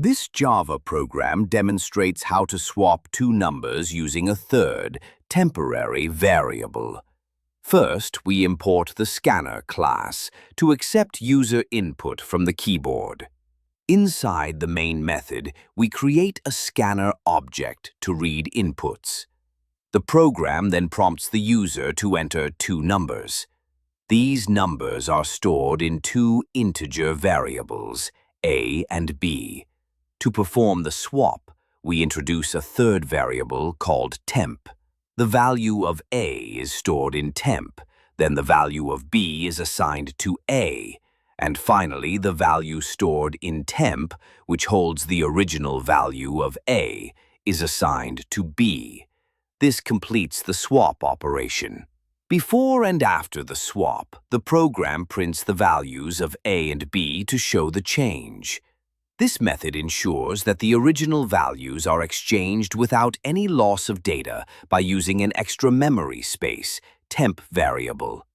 This Java program demonstrates how to swap two numbers using a third, temporary variable. First, we import the scanner class to accept user input from the keyboard. Inside the main method, we create a scanner object to read inputs. The program then prompts the user to enter two numbers. These numbers are stored in two integer variables, a and b. To perform the swap, we introduce a third variable called temp. The value of a is stored in temp, then the value of b is assigned to a, and finally the value stored in temp, which holds the original value of a, is assigned to b. This completes the swap operation. Before and after the swap, the program prints the values of a and b to show the change. This method ensures that the original values are exchanged without any loss of data by using an extra memory space, temp variable.